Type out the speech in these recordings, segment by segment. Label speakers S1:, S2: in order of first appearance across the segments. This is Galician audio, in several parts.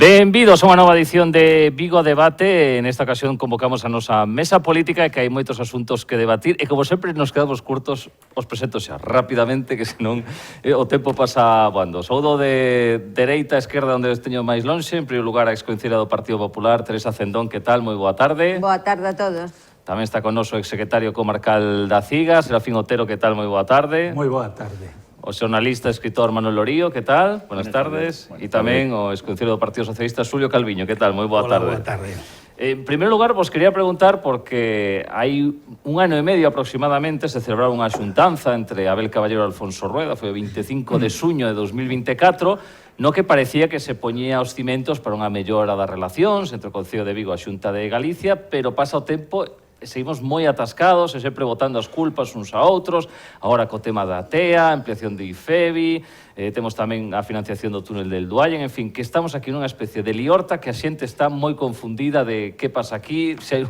S1: Benvidos a unha nova edición de Vigo a Debate. En esta ocasión convocamos a nosa mesa política e que hai moitos asuntos que debatir e como sempre nos quedamos curtos, os presento xa rapidamente que senón o tempo pasa voando. Soudo de dereita a esquerda onde os teño máis lonxe. En primeiro lugar a exconselleira do Partido Popular, Teresa Cendón, que tal? Moi boa tarde.
S2: Boa tarde a todos.
S1: Tamén está con noso exsecretario comarcal da CIGA, Serafín Otero, que tal? Moi boa tarde.
S3: Moi boa tarde.
S1: O xornalista e escritor Manuel Lorío, que tal? Buenas tardes. E tamén o exconselleiro do Partido Socialista, Xulio Calviño, que tal? Moi boa tarde.
S3: Hola, boa tarde.
S1: En primeiro lugar, vos quería preguntar porque hai un ano e medio aproximadamente se celebraba unha xuntanza entre Abel Caballero e Alfonso Rueda, foi o 25 de suño de 2024, no que parecía que se poñía os cimentos para unha mellora das relacións entre o Concello de Vigo e a Xunta de Galicia, pero pasa o tempo seguimos moi atascados e sempre botando as culpas uns a outros, agora co tema da TEA, a ampliación de IFEBI, temos tamén a financiación do túnel del Duallen, en fin, que estamos aquí nunha especie de liorta que a xente está moi confundida de que pasa aquí, se hai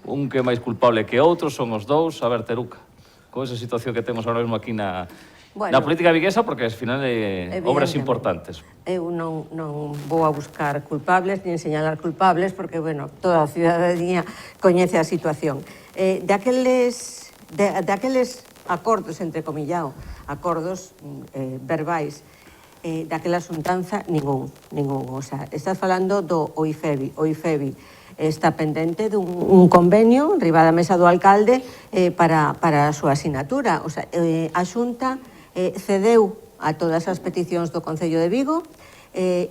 S1: un que é máis culpable que outro, son os dous. A ver, Teruca, con esa situación que temos ahora mesmo aquí na política viguesa, porque ao final obras importantes.
S2: Eu non vou a buscar culpables, nin señalar culpables, porque, bueno, toda a cidadanía coñece a situación. Daqueles acordos, entre comillao, acordos verbais, daquela xuntanza, ningún. O sea, estás falando do OIFEBI. O IFEBI está pendente dun convenio riba da mesa do alcalde para a súa asinatura. O sea, a Xunta cedeu a todas as peticións do Concello de Vigo,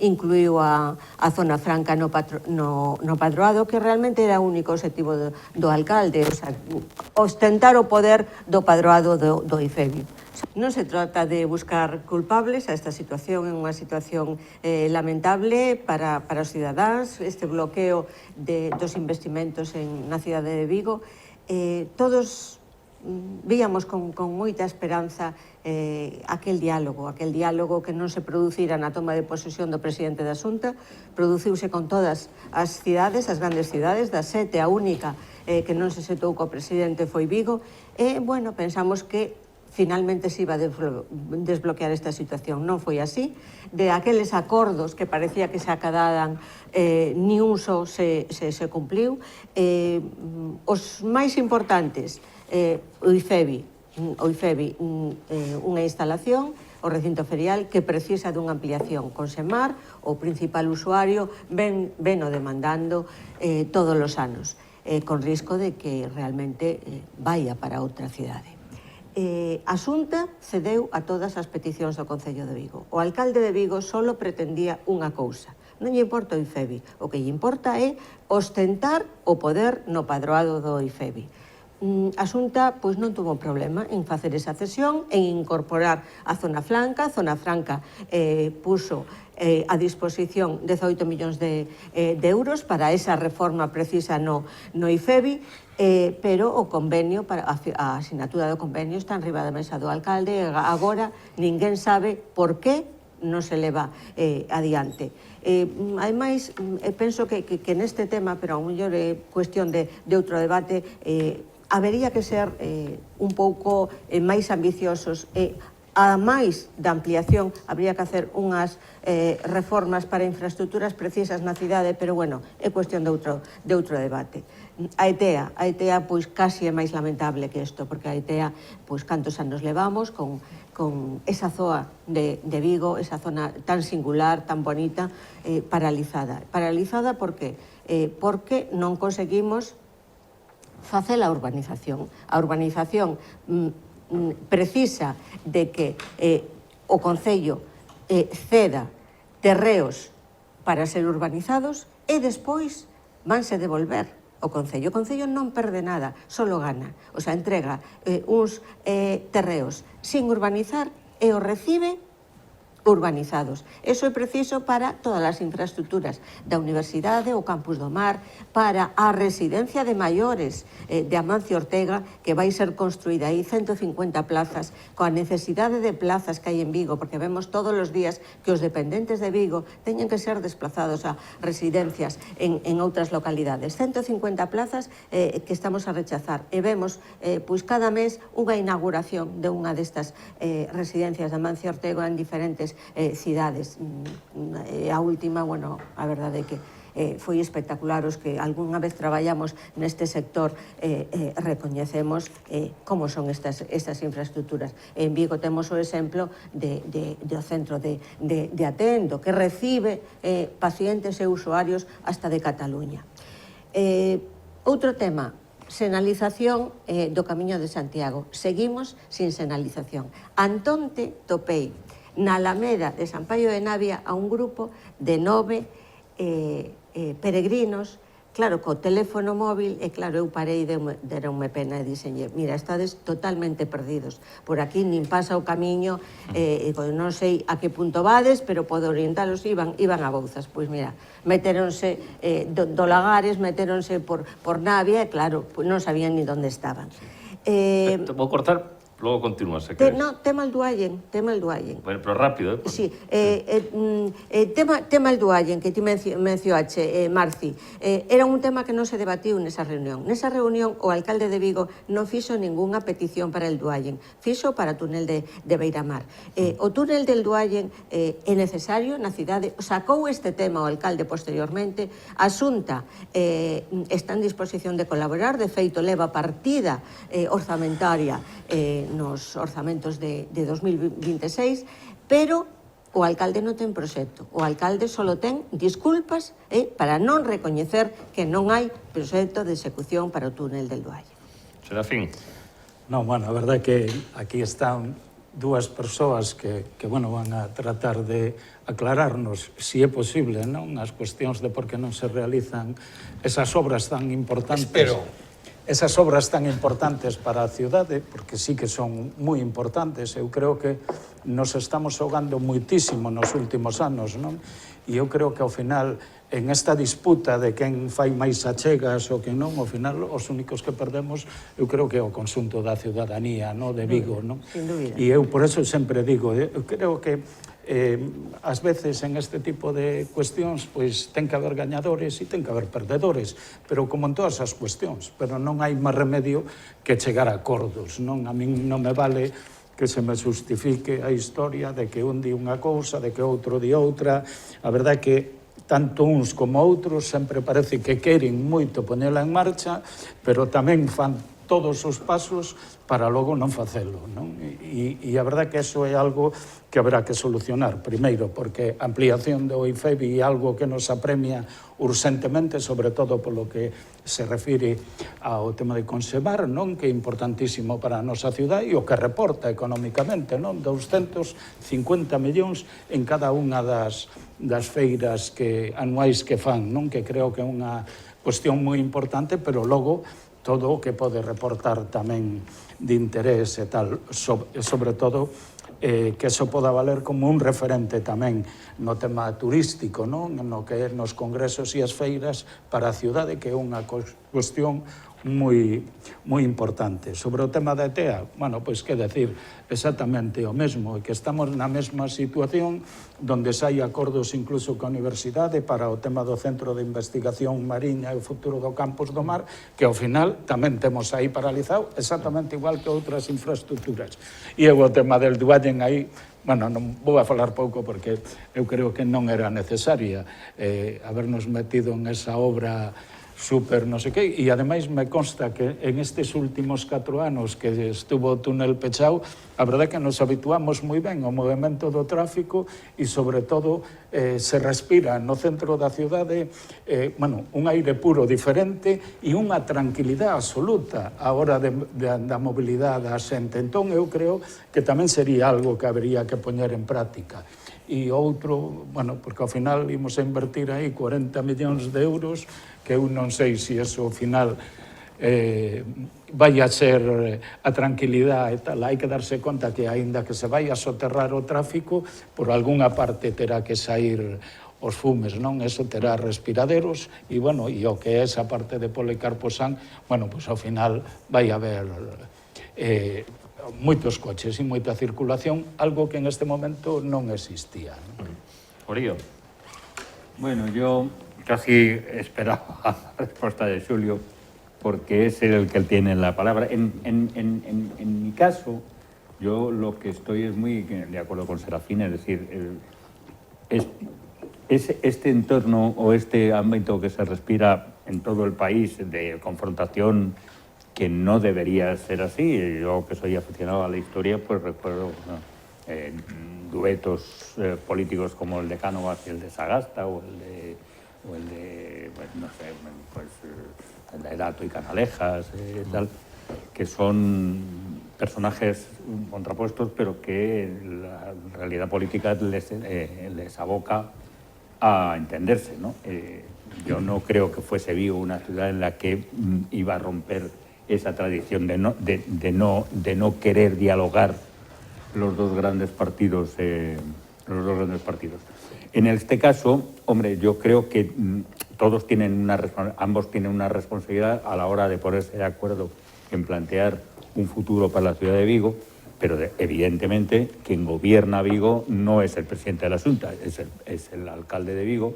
S2: incluiu a zona franca no padroado, que realmente era o único objetivo do alcalde, o sea, ostentar o poder do padroado do IFEBI. Non se trata de buscar culpables a esta situación, é unha situación lamentable para os cidadáns, este bloqueo dos investimentos na cidade de Vigo. Todos víamos con moita esperanza aquel diálogo que non se producira na toma de posesión do presidente da Xunta, produciuse con todas as cidades, as grandes cidades, da sete a única que non se setou co presidente foi Vigo, e, bueno, pensamos que finalmente se iba a desbloquear esta situación. Non foi así. De aqueles acordos que parecía que se acadaran, ni un só se cumpliu. Os máis importantes, o IFEBI, unha instalación, o recinto ferial, que precisa dunha ampliación con Semar, o principal usuario ven o demandando todos os anos, con risco de que realmente vaya para outra cidade. A Xunta cedeu a todas as peticións do Concello de Vigo. O alcalde de Vigo só pretendía unha cousa: non lle importa o IFEBI, o que lle importa é ostentar o poder no padroado do IFEBI. A Xunta non tuvo problema en facer esa cesión, en incorporar a zona franca. A zona franca puso a disposición 18 millóns de euros para esa reforma precisa no IFEBI, pero o convenio, a asinatura do convenio está en riba da mesa do alcalde e agora ninguén sabe por que non se leva adiante. Ademais, penso que neste tema, pero ao mellor é cuestión de outro debate, habería que ser un pouco máis ambiciosos e, a máis da ampliación, habría que hacer unhas reformas para infraestructuras precisas na cidade, pero, bueno, é cuestión de outro debate. A ETEA, pois, casi é máis lamentable que isto, porque a ETEA, pois, cantos anos levamos con esa zoa de Vigo, esa zona tan singular, tan bonita, paralizada. Paralizada por qué? Porque non conseguimos facer a urbanización. A urbanización precisa de que o Concello ceda terreos para ser urbanizados e despois vanse devolver ao Concello. O Concello non perde nada, só gana. O sea, entrega uns terreos sin urbanizar e os recibe urbanizados. Eso é preciso para todas as infraestructuras da Universidade, o Campus do Mar, para a residencia de maiores de Amancio Ortega, que vai ser construída aí 150 plazas, coa necesidade de plazas que hai en Vigo, porque vemos todos os días que os dependentes de Vigo teñen que ser desplazados a residencias en outras localidades. 150 plazas que estamos a rechazar, e vemos pois cada mes unha inauguración de unha destas residencias de Amancio Ortega en diferentes diferentes cidades. A última, bueno, a verdade é que foi espectacular. Os que algunha vez traballamos neste sector recoñecemos como son estas infraestructuras. En Vigo temos o exemplo do centro de atendo que recibe pacientes e usuarios hasta de Cataluña. Outro tema, senalización do Camiño de Santiago. Seguimos sin senalización. Antonte topei na Alameda de San Paio de Navia a un grupo de 9 peregrinos, claro, co teléfono móvil, e claro, eu parei, deronme pena e dixenlle, mira, estades totalmente perdidos, por aquí nin pasa o camiño, non sei a que punto vades, pero podo orientalos, iban a Bouzas. Pois mira, meteronse do Lagares, meteronse por Navia, e claro, non sabían ni onde estaban.
S1: Vou cortar, logo continúas, se queres.
S2: No, tema el Duallen.
S1: Bueno, pero rápido,
S2: Sí, tema el Duallen, que ti mencionaste, Marci, era un tema que non se debatiu nesa reunión. Nesa reunión, o alcalde de Vigo non fixo ningunha petición para el Duallen, fixo para o túnel de Beiramar. O túnel del Duallen é necesario na cidade, sacou este tema o alcalde posteriormente, a Xunta está en disposición de colaborar, de feito leva partida orzamentaria nos orzamentos de 2026, pero o alcalde non ten proxecto. O alcalde só ten disculpas para non recoñecer que non hai proxecto de execución para o túnel del Duallen.
S1: Serafín.
S3: Non, bueno, a verdade é que aquí están dúas persoas que bueno, van a tratar de aclararnos, se é posible, non, as cuestións de por que non se realizan esas obras tan importantes. Esas obras tan importantes para a cidade, porque sí que son moi importantes. Eu creo que nos estamos xogando moitísimo nos últimos anos, non? E eu creo que ao final, en esta disputa de quen fai máis achegas ou que non, ao final, os únicos que perdemos, eu creo que é o conxunto da ciudadanía, non, de Vigo, non?
S2: Sin dúbida.
S3: E eu por eso sempre digo, eu creo que ás veces en este tipo de cuestións pois ten que haber gañadores e ten que haber perdedores, pero como en todas as cuestións, pero non hai máis remedio que chegar a acordos, non? A min non me vale que se me justifique a historia de que un di unha cousa, de que outro di outra. A verdade é que tanto uns como outros sempre parece que queren moito ponela en marcha, pero tamén fan todos os pasos para logo non facelo, non? E a verdade é que eso é algo que haberá que solucionar. Primeiro, porque a ampliación do IFEBI é algo que nos apremia urgentemente, sobre todo polo que se refire ao tema de conservar, non? Que é importantísimo para a nosa cidade e o que reporta económicamente, non? 250 millóns en cada unha das feiras anuais que fan, non? Que creo que é unha cuestión moi importante, pero logo todo o que pode reportar tamén de interés e tal, sobre todo que eso poda valer como un referente tamén no tema turístico, non? No que é nos congresos e as feiras para a cidade, que é unha cuestión moi importante. Sobre o tema da ETEA, bueno, pois que decir exactamente o mesmo, que estamos na mesma situación donde hai acordos incluso coa universidade para o tema do Centro de Investigación Mariña e o futuro do Campus do Mar, que ao final tamén temos aí paralizado exactamente igual que outras infraestructuras. E o tema del Duallen aí, bueno, non vou a falar pouco porque eu creo que non era necesaria habernos metido en esa obra super non sei que, e ademais me consta que en estes últimos 4 anos que estuvo o túnel pechado, a verdade é que nos habituamos moi ben ao movimento do tráfico e sobre todo se respira no centro da cidade un aire puro diferente e unha tranquilidade absoluta a hora da mobilidade da xente. Entón eu creo que tamén sería algo que habería que poñer en práctica. E outro, bueno, porque ao final imos a invertir aí 40 millóns de euros, que eu non sei se iso ao final vai a ser a tranquilidade e tal. Hai que darse conta que aínda que se vai a soterrar o tráfico, por algunha parte terá que sair os fumes, non? Eso terá respiraderos e, bueno, e o que é esa parte de Policarpo San, bueno, pois ao final vai haber moitos coches e moita circulación, algo que en este momento non existía.
S1: Orío.
S4: Bueno, yo casi esperaba la respuesta de Xulio, porque es el que tiene la palabra. En mi caso, Yo lo que estoy es muy de acuerdo con Serafín, es decir, este entorno o este ámbito que se respira en todo el país de confrontación que no debería ser así. Yo, que soy aficionado a la historia, pues recuerdo duetos políticos como el de Cánovas y el de Sagasta o el de pues, no sé, pues el de Dato y Canalejas, tal, que son personajes contrapuestos, pero que la realidad política les aboca a entenderse, ¿no? Yo no creo que fuese Vigo una ciudad en la que iba a romper esa tradición de no querer dialogar los dos grandes partidos. En este caso, hombre, yo creo que ambos tienen una responsabilidad a la hora de ponerse de acuerdo en plantear un futuro para la ciudad de Vigo, pero evidentemente quien gobierna Vigo no es el presidente de la Xunta, es el alcalde de Vigo,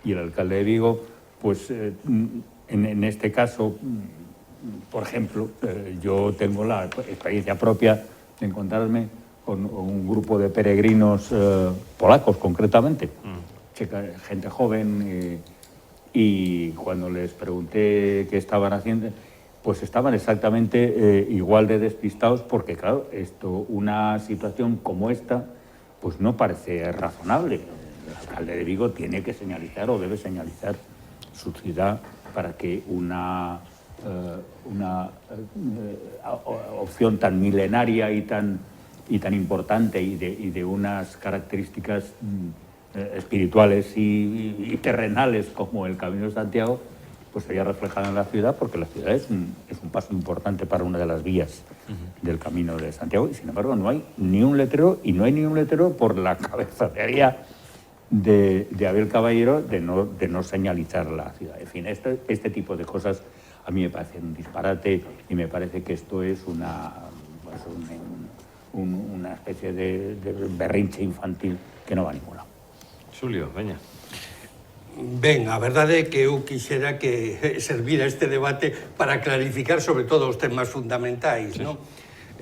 S4: y el alcalde de Vigo, pues en este caso, por ejemplo, yo tengo la experiencia propia de encontrarme con un grupo de peregrinos polacos, concretamente, gente joven, y cuando les pregunté qué estaban haciendo, pues estaban exactamente igual de despistados, porque claro, una situación como esta, pues no parece razonable. El alcalde de Vigo tiene que señalizar o debe señalizar su ciudad para que una opción tan milenaria y tan importante y de unas características espirituales y terrenales como el Camino de Santiago, pues se haya reflejado en la ciudad, porque la ciudad es un paso importante para una de las vías del Camino de Santiago, y sin embargo no hay ni un letrero, y no hay ni un letrero por la cabezonería de Abel Caballero de no señalizar la ciudad. En fin, este tipo de cosas a mí me parecen un disparate, y me parece que esto es una especie de berrinche infantil que non va a ningún lado.
S1: Xulio, veña.
S5: Ben, a verdade é que eu quixera que servira este debate para clarificar sobre todo os temas fundamentais, non?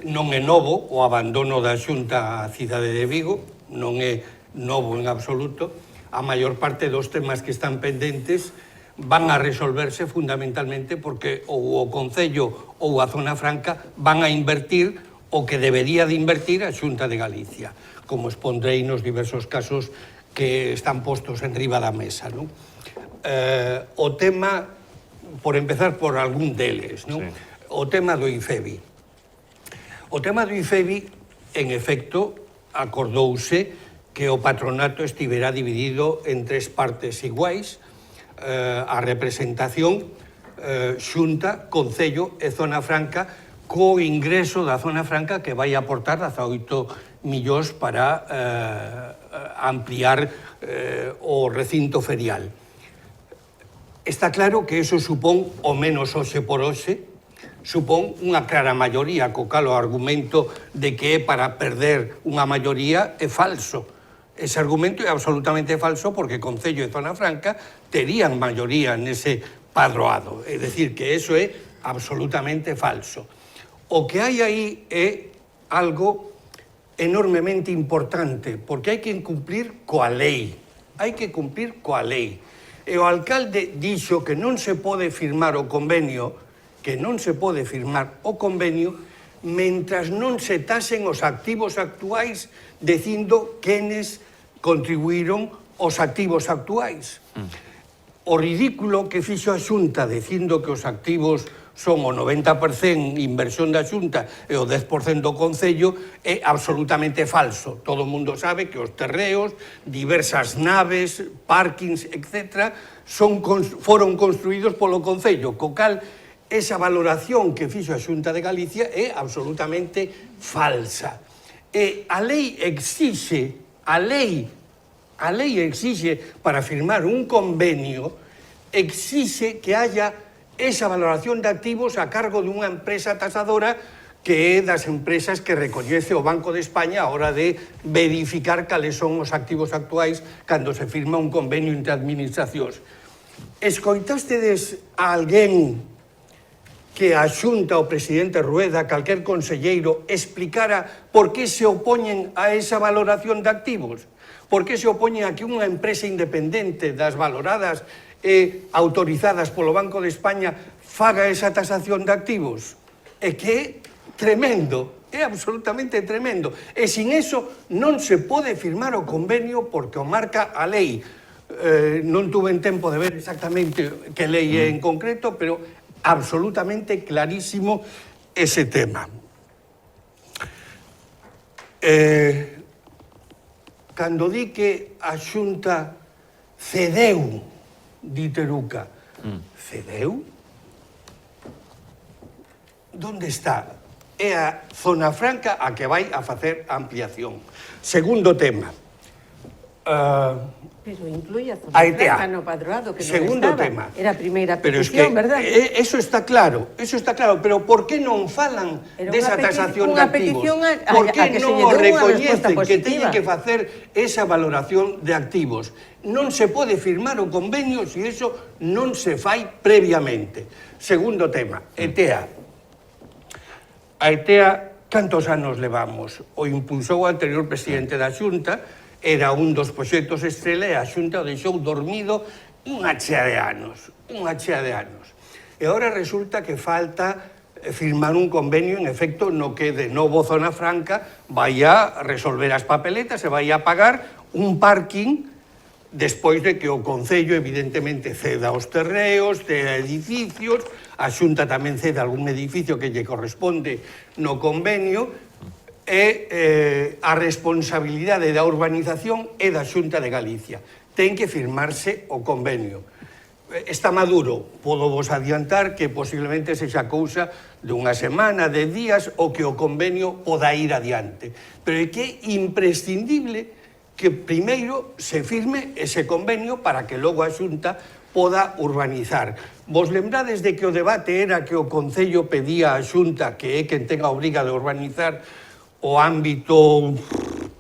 S5: Non é novo o abandono da Xunta á cidade de Vigo, non é novo en absoluto. A maior parte dos temas que están pendentes van a resolverse fundamentalmente porque ou o Concello ou a Zona Franca van a invertir o que debería de invertir a Xunta de Galicia, como expondrei nos diversos casos que están postos en riba da mesa, non? O tema, por empezar por algún deles, non? Sí. O tema do IFEBI. O tema do IFEBI, en efecto, acordouse que o patronato estivera dividido en tres partes iguais, a representación, Xunta, Concello e Zona Franca, co ingreso da Zona Franca que vai aportar 18 millóns para ampliar o recinto ferial. Está claro que eso supón, o menos hoxe por hoxe, supón unha clara maioría, co cal o argumento de que é para perder unha maioría é falso. Ese argumento é absolutamente falso porque Concello e Zona Franca terían maioría nese padroado. É dicir, que eso é absolutamente falso. O que hai aí é algo enormemente importante, porque hai que cumplir coa lei. Hai que cumplir coa lei. E o alcalde dixo que non se pode firmar o convenio, mentras non se tasen os activos actuais dicindo quenes contribuíron os activos actuais. O ridículo que fixo a Xunta dicindo que os activos son o 90% inversión da Xunta e o 10% do Concello é absolutamente falso. Todo o mundo sabe que os terreos, diversas naves, parkings, etc., foron construídos polo Concello, co cal esa valoración que fixo a Xunta de Galicia é absolutamente falsa. E a lei exixe, para firmar un convenio, exixe que haya esa valoración de activos a cargo dunha empresa tasadora que é das empresas que recoñece o Banco de España a hora de verificar cales son os activos actuais cando se firma un convenio entre administracións. Escoitástedes a alguén que a Xunta, o presidente Rueda, calquer conselleiro, explicara por que se opoñen a esa valoración de activos? Por que se opoñen a que unha empresa independente das valoradas e autorizadas polo Banco de España faga esa tasación de activos? É que é tremendo, é absolutamente tremendo. E sin eso non se pode firmar o convenio porque o marca a lei. Non tuve tempo de ver exactamente que lei é en concreto, pero absolutamente clarísimo ese tema. Cando di que a Xunta cedeu, di Teruca, cedeu? Donde está? É a Zona Franca a que vai a facer ampliación. Segundo tema.
S2: Pero incluye a Zona
S5: ETA.
S2: Franca no padroado, que non
S5: Segundo
S2: estaba.
S5: tema.
S2: Era a primeira
S5: Pero es
S2: petición,
S5: que
S2: verdad?
S5: eso está claro, pero por que non falan
S2: Era
S5: desa
S2: unha
S5: tasación de
S2: unha
S5: activos?
S2: petición
S5: Por
S2: a
S5: que
S2: que se
S5: non
S2: lle
S5: o
S2: deu unha resposta
S5: recoñecen que teñen
S2: positiva?
S5: que facer esa valoración de activos? Non se pode firmar o convenio se eso non se fai previamente. Segundo tema, ETEA. A ETEA, cantos anos levamos? O impulsou o anterior presidente da Xunta, era un dos proxectos estrela e a Xunta o deixou dormido unha chea de anos, E agora resulta que falta firmar un convenio, en efecto, no que de novo Zona Franca vai a resolver as papeletas e vai a pagar un parking despois de que o Concello, evidentemente, ceda os terreos, ceda edificios, a Xunta tamén ceda algún edificio que lle corresponde no convenio, e a responsabilidade da urbanización é da Xunta de Galicia. Ten que firmarse o convenio. Está maduro, podo vos adiantar que posiblemente sexa cousa de unha semana, de días, o que o convenio poda ir adiante. Pero é que é imprescindible que primeiro se firme ese convenio para que logo a Xunta poda urbanizar. Vos lembrades de que o debate era que o Concello pedía a Xunta, que é quen tenga a obriga de urbanizar o ámbito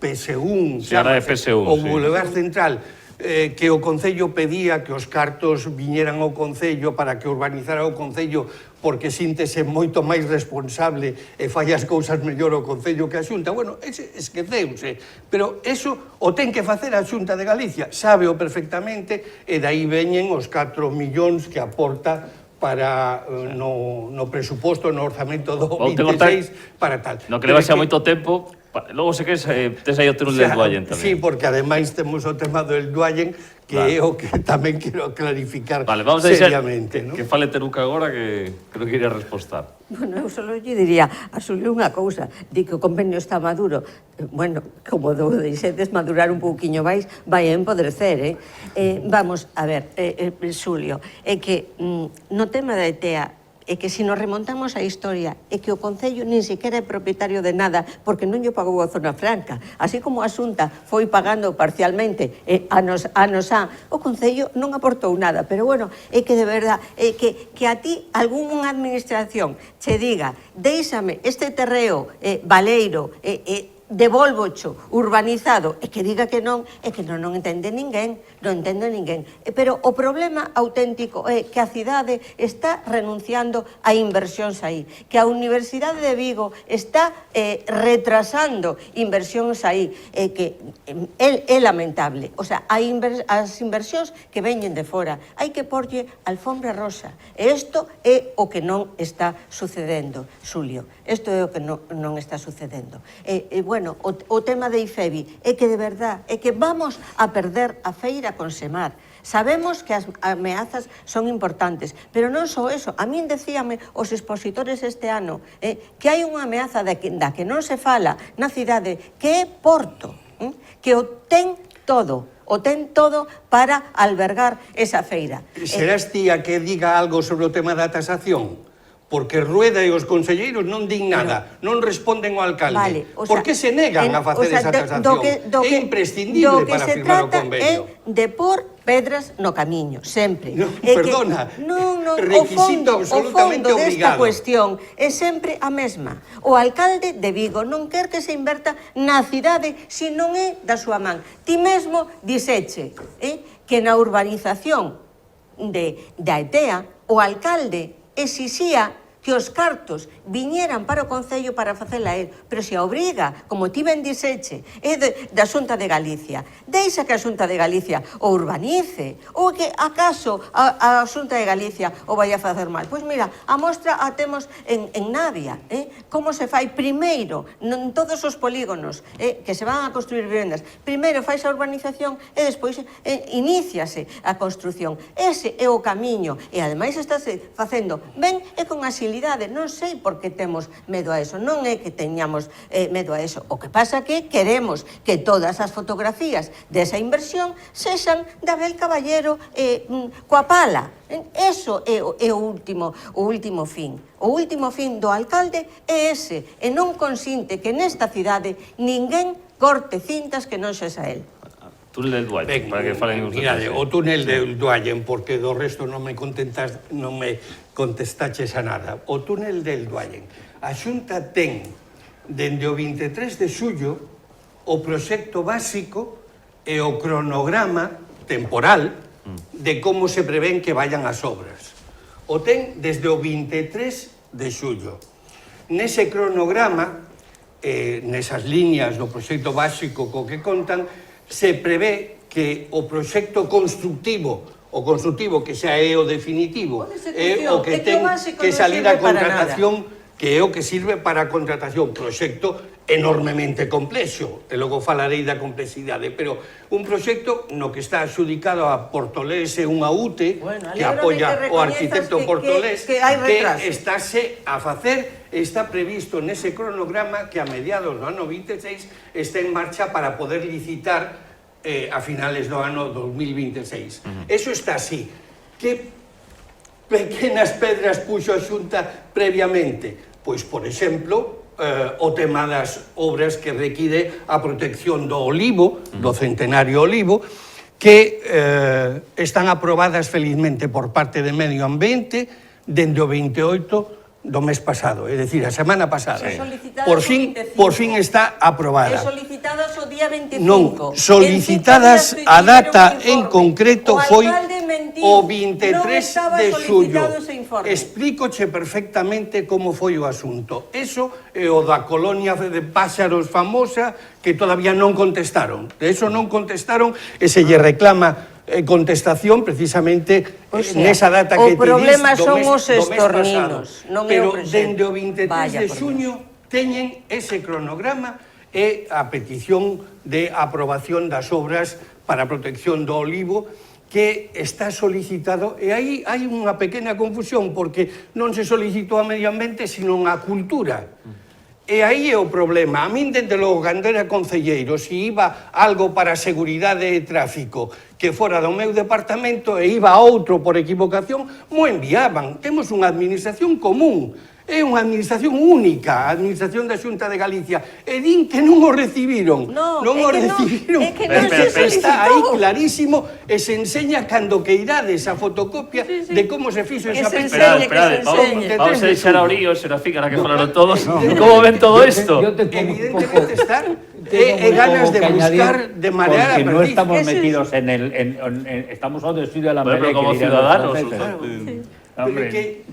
S5: PSU,
S1: Sí, ahora é PSU,
S5: o
S1: sí.
S5: Boulevard Central, que o Concello pedía que os cartos viñeran ao Concello para que urbanizara o Concello porque síntese moito máis responsable e fai as cousas mellor o Concello que a Xunta. Bueno, esqueceuse, pero eso o ten que facer a Xunta de Galicia, sábeo perfectamente, e daí veñen os 4 millóns que aporta para no presuposto, no orzamento do 26, para tal.
S1: No que leva xa moito tempo, logo se que tes aí o túnel del Duallen tamén.
S5: Sí, porque ademais temos o tema do El Duallen, que é o que tamén quero clarificar seriamente.
S1: Que fale Teruca agora, que creo que iría a respostar.
S2: Bueno, eu só lle diría a Xulio unha cousa, di que o convenio está maduro. Bueno, como deixedes madurar un pouquiño máis, vai a empodrecer, vamos, a ver, Xulio, é que no tema da ETEA, é que se nos remontamos á historia, é que o Concello nin sequera é propietario de nada porque non lle pagou a Zona Franca. Así como a Xunta foi pagando parcialmente anos a, o Concello non aportou nada. Pero bueno, é que de verdad, é que a ti algunha administración che diga, déixame este terreo baleiro, devolvocho urbanizado, e que diga que non, é que non entende ninguén, non entende ninguén. Pero o problema auténtico é que a cidade está renunciando a inversións aí, que a Universidade de Vigo está retrasando inversións aí, que é lamentable. O sea, as inversións que veñen de fora, hai que porlle alfombra rosa. E isto é o que non está sucedendo, Xulio. Isto é o que non está sucedendo. Bueno, o tema de IFEBI é que de verdad, é que vamos a perder a feira con Semar. Sabemos que as ameazas son importantes, pero non só eso. A min decíame os expositores este ano que hai unha ameaza da que non se fala na cidade, que é Porto, que o ten todo para albergar esa feira.
S5: Serás ti a que diga algo sobre o tema da tasación? Porque Rueda e os conselleiros non din nada, non responden ao alcalde.
S2: Vale,
S5: por que se negan a facer esa tasación? É imprescindible para firmar o convenio.
S2: É de por pedras no camiño, sempre.
S5: No, perdona, requisito absolutamente
S2: obligado. O fondo desta cuestión é sempre a mesma. O alcalde de Vigo non quer que se inverta na cidade se non é da súa man. Ti mesmo diseche que na urbanización da ETEA o alcalde exixía que os cartos viñeran para o Concello para facela el, pero se a obriga, como ti ben diseche, é da Xunta de Galicia, deixa que a Xunta de Galicia o urbanice, ou que acaso a Xunta de Galicia o vai a facer mal. Pois mira, a mostra a temos en Navia, como se fai primeiro, en todos os polígonos que se van a construir vivendas, primeiro fai a urbanización e despois iníciase a construción. Ese é o camiño, e ademais estáse facendo ben e con agilidade. Non sei por que temos medo a eso, non é que teñamos medo a eso. O que pasa que queremos que todas as fotografías desa inversión sexan de Abel Caballero coa pala. Eso é o último fin. O último fin do alcalde é ese, e non consinte que nesta cidade ninguén corte cintas que non sexa el.
S1: Túnel del Duayen, para que falen os
S5: Mirade, o túnel del Duayen, porque do resto non me contestaches a nada. O túnel del Duayen. A Xunta ten, dende o 23 de xullo, o proxecto básico e o cronograma temporal de como se prevén que vayan as obras. O ten desde o 23 de xullo. Nese cronograma, nesas líneas do proxecto básico co que contan, se prevé que o proxecto constructivo, que xa é o definitivo, é o que ten que salir a contratación, que é o que sirve para a contratación. Proxecto enormemente complexo, e logo falarei da complexidade, pero un proxecto no que está adxudicado a Portolés e unha UTE, que apoia o arquitecto Portolés, que estáse a facer, está previsto nese cronograma que a mediados do ano 26 está en marcha para poder licitar a finales do ano 2026. Eso está así. Que pequenas pedras puxo a Xunta previamente? Pois, por exemplo, o tema das obras que require a protección do olivo, do centenario olivo, que están aprobadas felizmente por parte de Medio Ambiente dende o 28 do mes pasado, é dicir, a semana pasada. Por fin está aprobada.
S2: E solicitadas o día 25.
S5: Non, solicitadas a data en concreto foi o 23 de xullo. Explícoche perfectamente como foi o asunto. Eso é o da colonia de páxaros famosa que todavía non contestaron. De eso non contestaron e se lle reclama contestación precisamente nesa data que te dis do mes pasado. Pero dende o 23 de xuño teñen ese cronograma e a petición de aprobación das obras para a protección do olivo que está solicitado, e aí hai unha pequena confusión porque non se solicitou a Medio Ambiente sino a Cultura. E aí é o problema. A min, dende logo, cando era concelleiro, se iba algo para a seguridade e tráfico que fora do meu departamento e iba a outro por equivocación, mo enviaban. Temos unha administración común. É unha administración única, a administración da Xunta de Galicia. E din que non o recibiron. Non o recibiron. Está aí clarísimo e se enseña cando que irades a fotocopia de como se fixo esa
S1: pesca. Vamos a deixar a Orío, Serafín, ahora que falaron todos. Como ven todo isto?
S5: Evidentemente está ganas de buscar, de marear a perdiz.
S4: Porque no estamos metidos en el... Estamos ao desfile de la Mele.
S1: Como ciudadanos.
S5: Pero que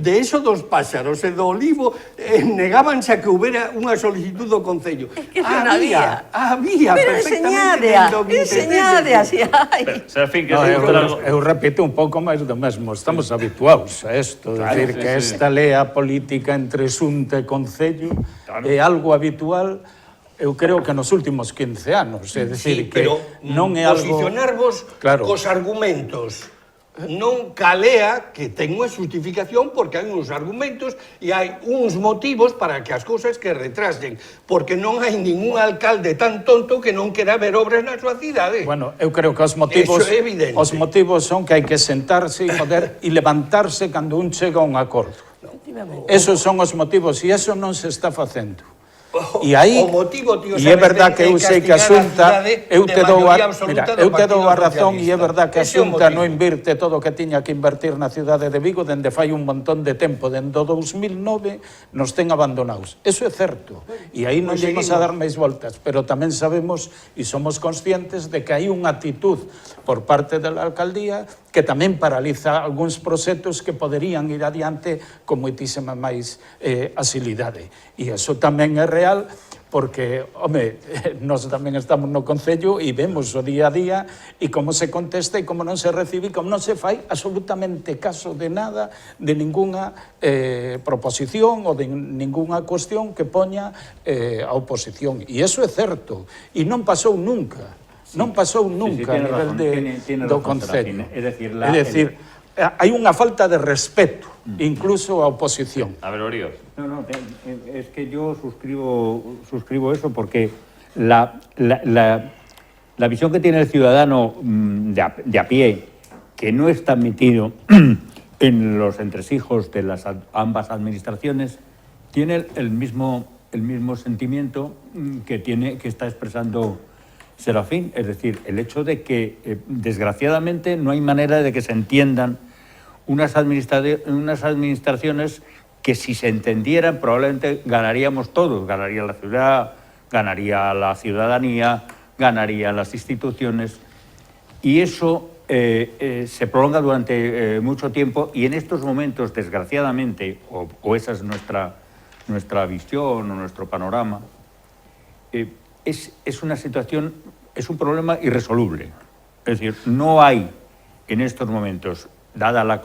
S5: de eso dos páxaros e do olivo negabanse a que houbera unha solicitud do Concello. Había perfectamente dentro do 23
S2: así hai.
S1: Serafín, que
S3: eu repito un pouco máis do mesmo. Estamos habituados a isto, decir que esta lea política entre Xunta e Concello é algo habitual. Eu creo que nos últimos 15 anos, é dicir que non é algo...
S5: Posicionarvos cos argumentos non calea que ten unha justificación porque hai uns argumentos e hai uns motivos para que as cousas que retrasen, porque non hai ningún alcalde tan tonto que non quera ver obras na súa cidade.
S3: Bueno, eu creo que os motivos son que hai que sentarse e poder e levantarse cando un chega a un acordo. Esos son os motivos e eso non se está facendo. E aí, e é verdad que eu sei que a Xunta, eu te dou a razón, e é verdad que a Xunta non invirte todo o que tiña que invertir na cidade de Vigo dende fai un montón de tempo, dende o 2009 nos ten abandonados. Eso é certo, e aí non llevamos a dar máis voltas, pero tamén sabemos e somos conscientes de que hai unha actitud por parte da alcaldía que tamén paraliza algúns proxectos que poderían ir adiante con moitísima máis asilidade. E iso tamén é real, porque, home, nós tamén estamos no Concello e vemos o día a día e como se contesta e como non se recibe, como non se fai absolutamente caso de nada, de ninguna proposición ou de ninguna cuestión que poña a oposición. E iso é certo, e non pasou nunca, non pasou nunca a nivel do Concello. É dicir, hai unha falta de respeto, incluso a oposición.
S1: A ver, Orío.
S4: No, es que yo suscribo eso porque la visión que tiene el ciudadano de a pie, que no está metido en los entresijos de las ambas administraciones, tiene el mismo sentimiento que está expresando Serafín, es decir, el hecho de que desgraciadamente no hay manera de que se entiendan unas administraciones que, si se entendieran, probablemente ganaríamos todos, ganaría la ciudad, ganaría la ciudadanía, ganarían las instituciones, y eso se prolonga durante mucho tiempo, y en estos momentos, desgraciadamente, o esa es nuestra visión o nuestro panorama, es una situación, es un problema irresoluble. Es decir, no hay en estos momentos, dada la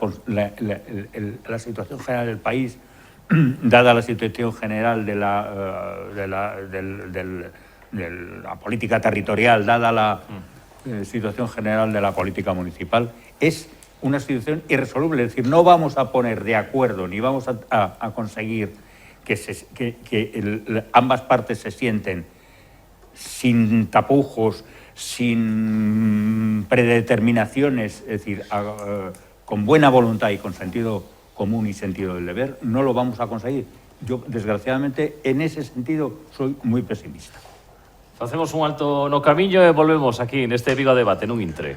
S4: situación general del país, dada la situación general de la política territorial, dada la situación general de la política municipal, es una situación irresoluble. Es decir, no vamos a poner de acuerdo ni vamos a conseguir que ambas partes se sienten sin tapujos, sin predeterminaciones, es decir, con buena voluntad y con sentido común y sentido del deber, no lo vamos a conseguir. Yo, desgraciadamente, en ese sentido, soy muy pesimista.
S1: Facemos un alto no camiño e volvemos aquí neste Vigo a Debate nun intre.